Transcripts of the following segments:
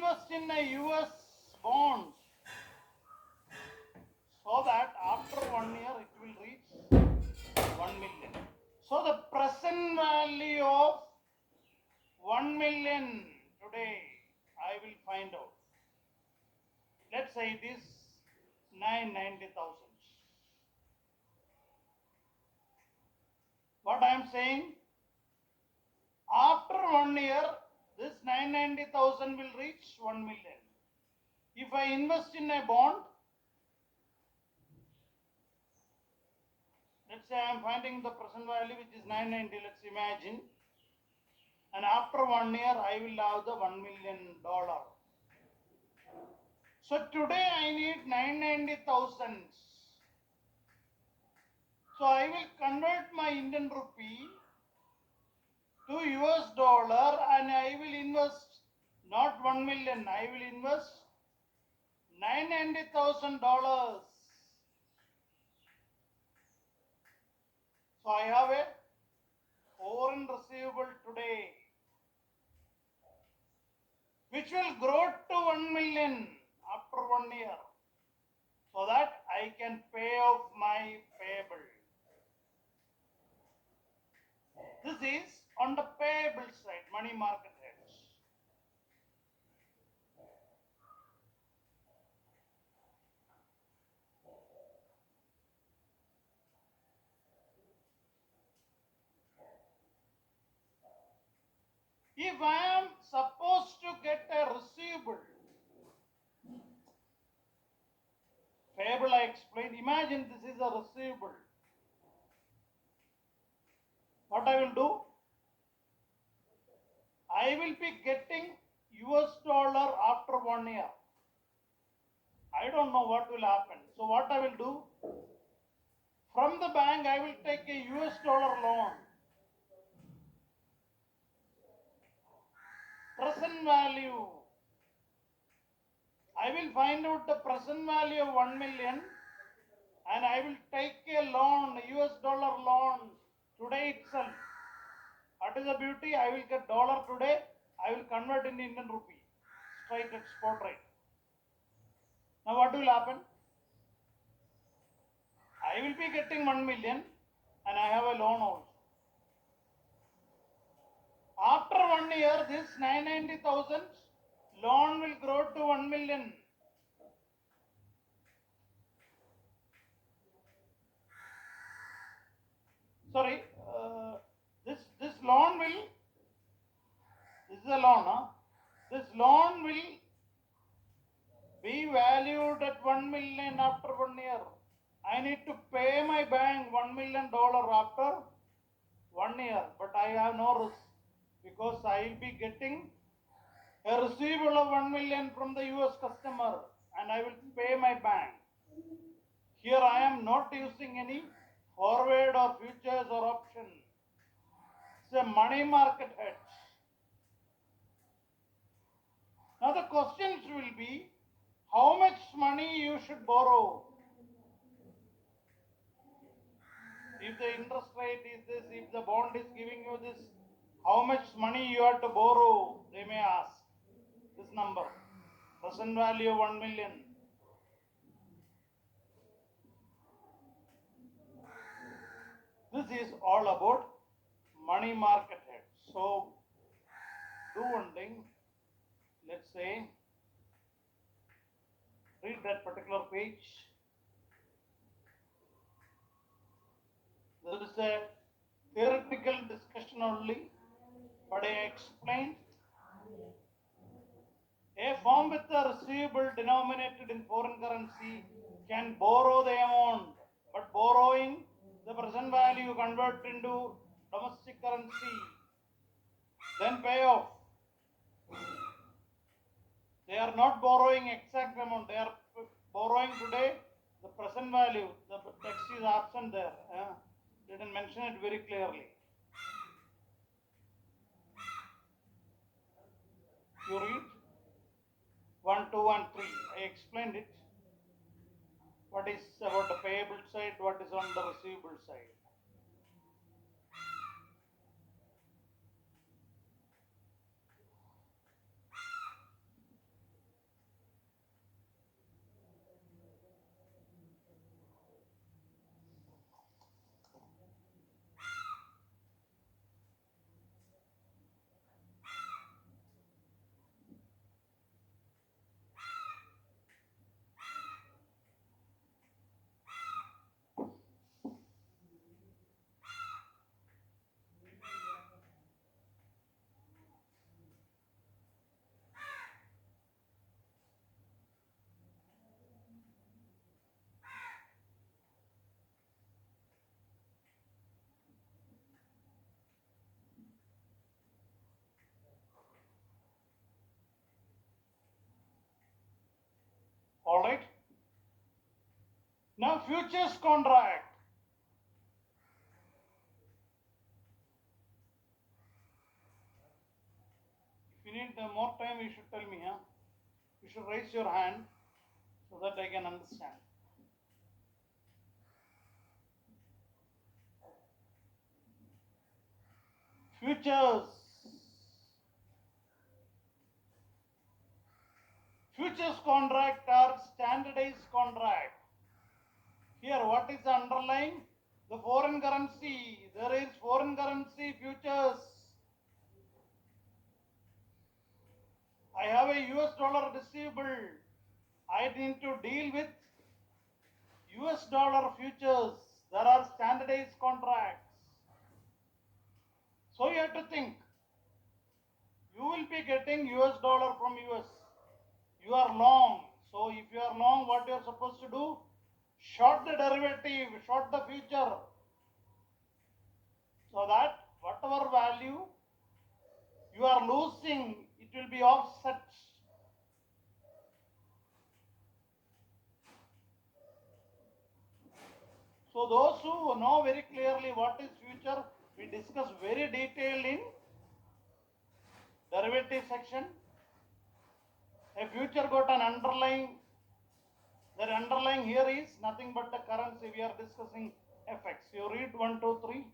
invest in a US bonds so that after 1 year it will reach 1 million. So the present value of 1 million today I will find out. Let's say it is 990,000. What I am saying, after 1 year, this 990,000 will reach 1 million. If I invest in a bond, let's say I am finding the present value which is 990, let's imagine, and after 1 year I will have the $1 million. So today I need 990,000. So I will convert my Indian rupee to US dollar and I will invest not 1 million, I will invest $990,000. So I have a foreign receivable today which will grow to 1 million after 1 year so that I can pay off my payable. This is on the payable side, money market hedge. If I am supposed to get a receivable, payable I explained, imagine this is a receivable. What I will do? I will be getting US dollar after 1 year. I don't know what will happen. So what I will do? From the bank, I will take a US dollar loan. Present value. I will find out the present value of 1 million and I will take a loan, a US dollar loan today itself. What is the beauty? I will get dollar today, I will convert in Indian rupee, straight at spot rate. Now what will happen? I will be getting 1 million and I have a loan also. After 1 year, this 990,000 loan will grow to 1 million. Sorry, this loan will, this is a loan, huh? This loan will be valued at 1 million after 1 year. I need to pay my bank $1 million after 1 year, but I have no risk because I will be getting a receivable of 1 million from the US customer and I will pay my bank. Here I am not using any forward or futures or option. It's a money market hedge. Now the questions will be, how much money you should borrow? If the interest rate is this, if the bond is giving you this, how much money you have to borrow? They may ask. This number, present value of 1 million. This is all about money market hedge. So do one thing. Let's say, read that particular page. There is a theoretical discussion only, but I explained a firm with a receivable denominated in foreign currency can borrow the amount, but borrowing the present value convert into domestic currency, then pay off. They are not borrowing exact amount, they are borrowing today the present value. The text is absent there. They didn't mention it very clearly. You read 1, 2 and 3. I explained it. What is about the payable side, what is on the receivable side. All right. Now futures contract. If you need more time, you should tell me. Huh? You should raise your hand so that I can understand. Futures. Futures contract are standardized contract. Here, what is the underlying? The foreign currency. There is foreign currency futures. I have a US dollar receivable. I need to deal with US dollar futures. There are standardized contracts. So you have to think. You will be getting US dollar from US. You are long. So if you are long, what you are supposed to do? Short the derivative, short the future. So that whatever value you are losing, it will be offset. So those who know very clearly what is future, we discuss very detailed in derivative section. A future got an underlying. The underlying here is nothing but the currency. We are discussing FX. You read 1, 2, 3.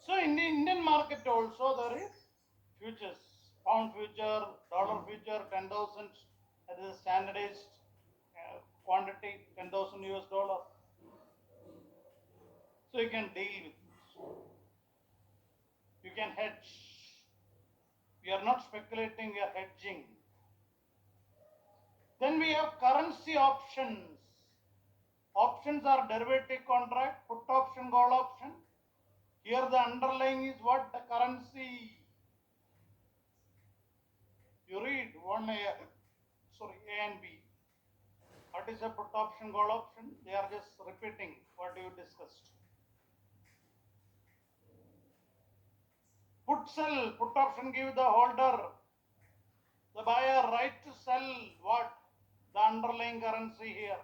So in the Indian market also there is futures, pound future, dollar future, 10,000. That is a standardized quantity, 10,000 US dollar. So you can deal with it. You can hedge. We are not speculating, we are hedging. Then we have currency options. Options are derivative contract, put option, call option. Here the underlying is what? The currency. You read A and B. What is a put option, call option? They are just repeating what you discussed. Put sell, put option give the holder, the buyer right to sell what? The underlying currency here.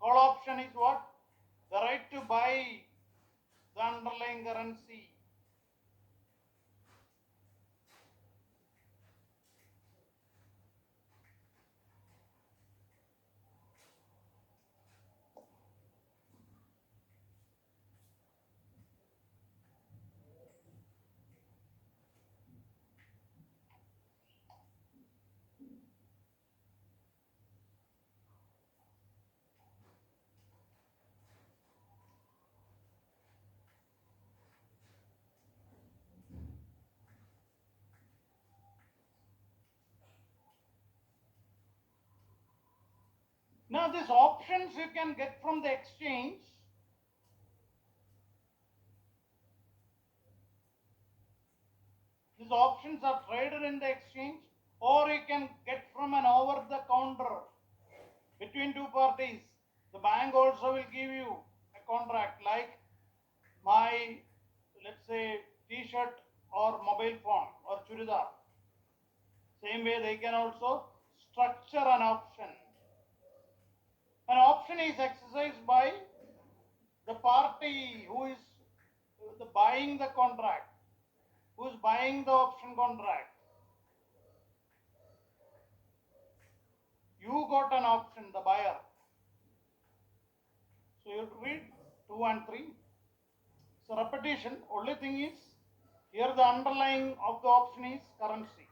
Call option is what? The right to buy the underlying currency. Now these options you can get from the exchange. These options are traded in the exchange, or you can get from an over the counter between two parties. The bank also will give you a contract like my, let's say, t-shirt or mobile phone or churidar. Same way they can also structure an option. An option is exercised by the party who is buying the contract, who is buying the option contract. You got an option, the buyer. So you read 2 and 3. So repetition, only thing is, here the underlying of the option is currency.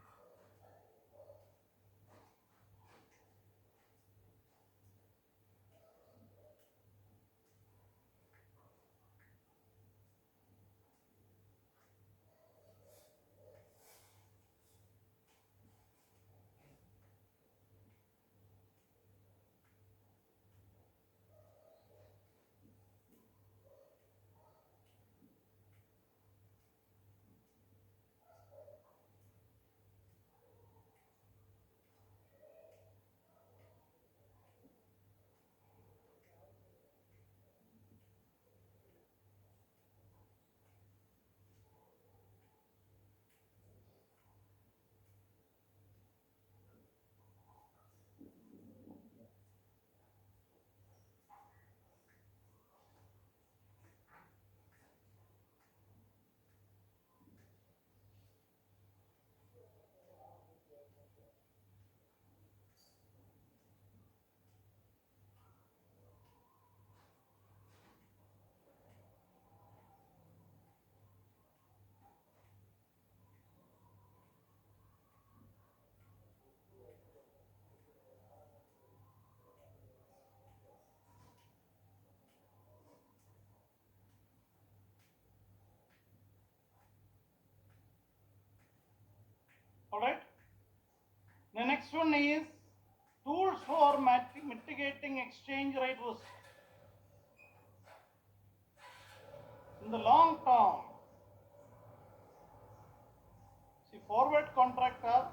All right. The next one is tools for mitigating exchange rate risk. In the long term, see, forward contract are,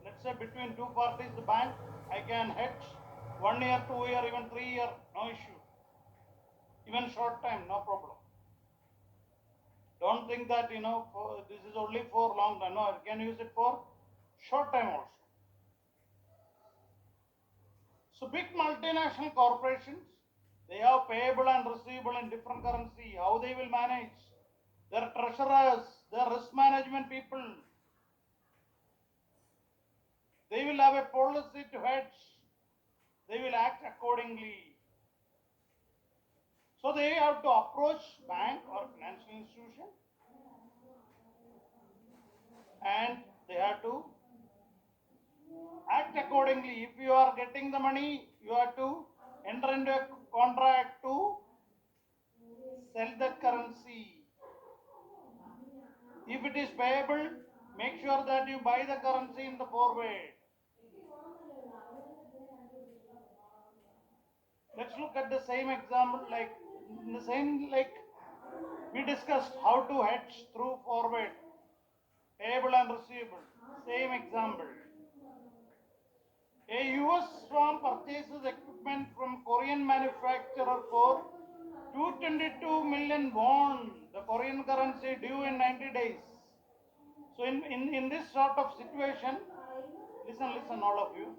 let's say between two parties, the bank, I can hedge 1 year, 2 year, even 3 year, no issue. Even short time, no problem. Don't think that, this is only for long time. No, I can use it for short time also. So big multinational corporations, they have payable and receivable in different currency. How they will manage? Their treasurers, their risk management people, they will have a policy to hedge. They will act accordingly. So they have to approach bank or financial institution and they have to act accordingly. If you are getting the money, you have to enter into a contract to sell that currency. If it is payable, make sure that you buy the currency in the forward. Let's look at the same example, like we discussed how to hedge through forward, payable and receivable. Same example. A US firm purchases equipment from Korean manufacturer for 222 million won, the Korean currency, due in 90 days. So in this sort of situation, listen all of you.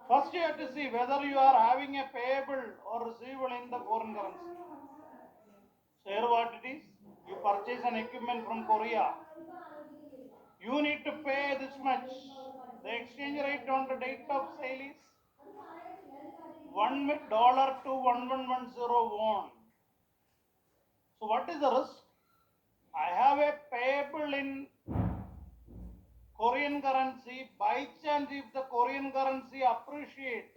First you have to see whether you are having a payable or receivable in the foreign currency. So here what it is, you purchase an equipment from Korea. You need to pay this much. The exchange rate on the date of sale is $1 to 1110 won. So what is the risk? I have a payable in Korean currency. By chance, if the Korean currency appreciate,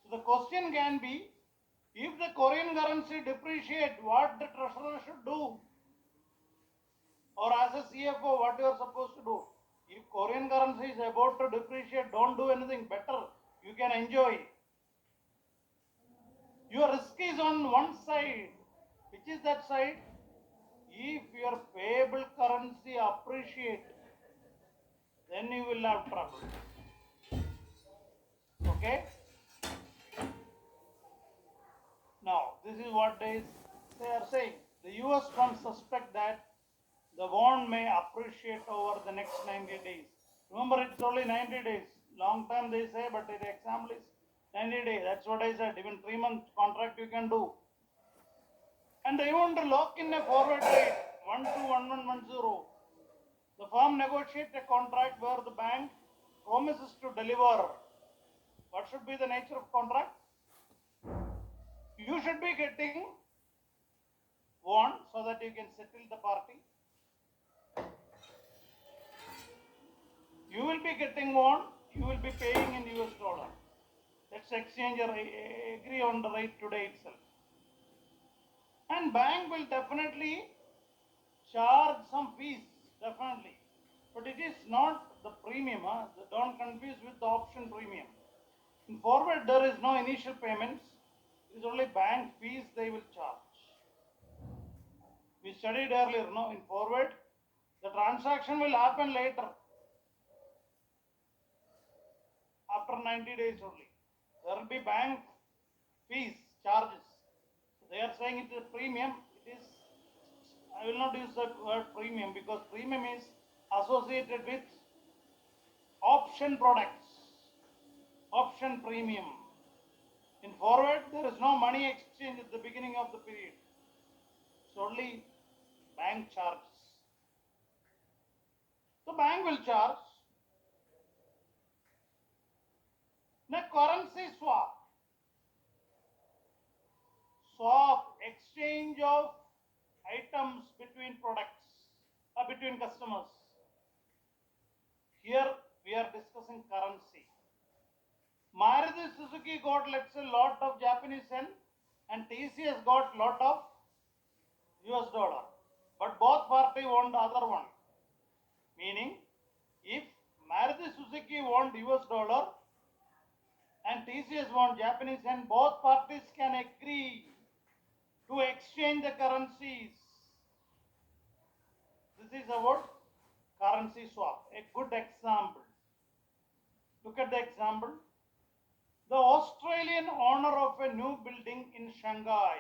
so the question can be, if the Korean currency depreciate, what the treasurer should do? Or as a CFO, what you are supposed to do? If Korean currency is about to depreciate, don't do anything better. You can enjoy. Your risk is on one side. Which is that side? If your payable currency appreciate, then you will have trouble. Okay? Now, this is what they are saying. The US firms suspect that the won may appreciate over the next 90 days. Remember, it's only 90 days. Long time they say, but the example is 90 days. That's what I said. Even 3-month contract you can do. And they want to lock in a forward rate 1 to 1110. The firm negotiates a contract where the bank promises to deliver. What should be the nature of contract? You should be getting won so that you can settle the party. You will be getting won, you will be paying in US dollar. Let's exchange or agree on the rate today itself. And bank will definitely charge some fees, definitely. But it is not the premium. Don't confuse with the option premium. In forward, there is no initial payments. It is only bank fees they will charge. We studied earlier, no? In forward, the transaction will happen later. After 90 days only. There will be bank fees, charges. So they are saying it is a premium. It is, I will not use that word premium because premium is associated with option products. Option premium. In forward, there is no money exchange at the beginning of the period. It's only bank charges. So bank will charge. Now currency swap. Swap, exchange of items between products, between customers. Here we are discussing currency. Maruti Suzuki got, let's say, lot of Japanese yen and TCS got lot of US dollar. but both parties want the other one. Meaning, if Maruti Suzuki want US dollar and TCS want Japanese yen, both parties can agree to exchange the currencies. This is about currency swap. A good example. Look at the example. The Australian owner of a new building in Shanghai.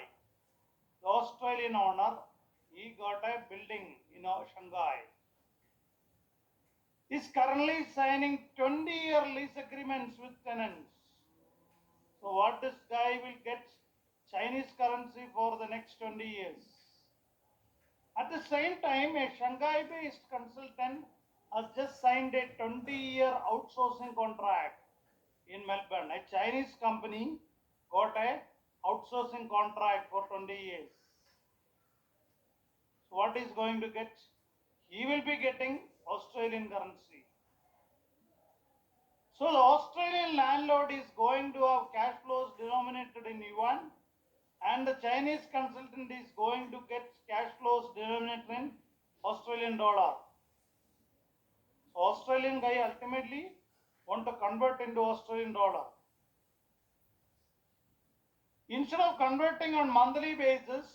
The Australian owner, he got a building in Shanghai. Is currently signing 20-year lease agreements with tenants. So what this guy will get Chinese currency for the next 20 years. At the same time, a Shanghai-based consultant has just signed a 20-year outsourcing contract in Melbourne. A Chinese company got a outsourcing contract for 20 years. So what is going to get? He will be getting Australian currency. So the Australian landlord is going to have cash flows denominated in yuan, and the Chinese consultant is going to get cash flows denominated in Australian dollar. So Australian guy ultimately want to convert into Australian dollar. Instead of converting on monthly basis,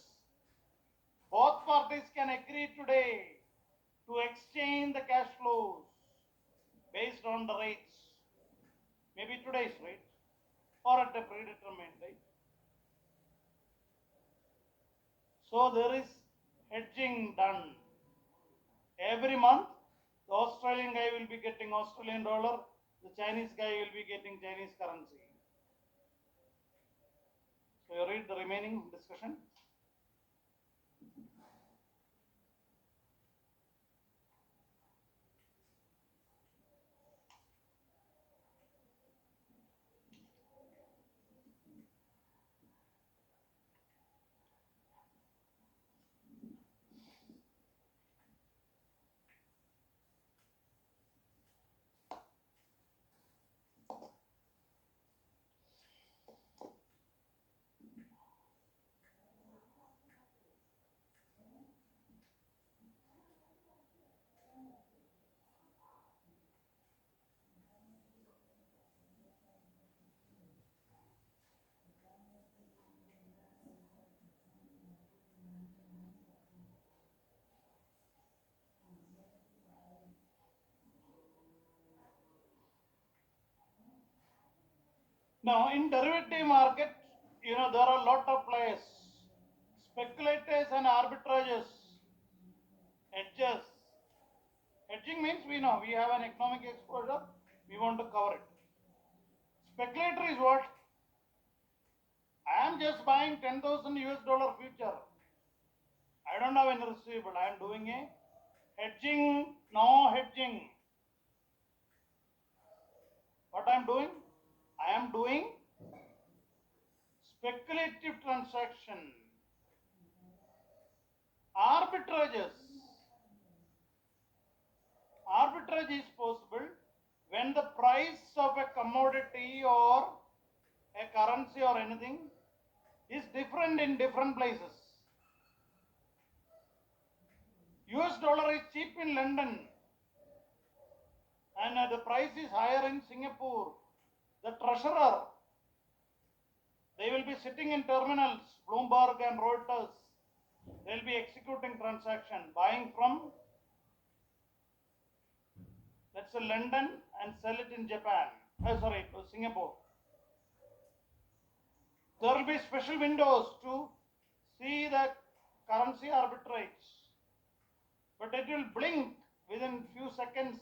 both parties can agree today to exchange the cash flows based on the rates. Maybe today's rate or at a predetermined rate. So there is hedging done. Every month, the Australian guy will be getting Australian dollar, the Chinese guy will be getting Chinese currency. So you read the remaining discussion. Now in derivative market, there are a lot of players, speculators and arbitrages, hedgers. Hedging means we know we have an economic exposure, we want to cover it. Speculator is what? I am just buying 10,000 US dollar future. I don't have any receivable. I am doing a hedging, no hedging. What I am doing? I am doing speculative transaction. Arbitrages. Arbitrage is possible when the price of a commodity or a currency or anything is different in different places. US dollar is cheap in London and the price is higher in Singapore. The treasurer, they will be sitting in terminals, Bloomberg and Reuters. They will be executing transaction, buying from, let's say, London and sell it in Japan. Singapore. There will be special windows to see the currency arbitrage, but it will blink within few seconds.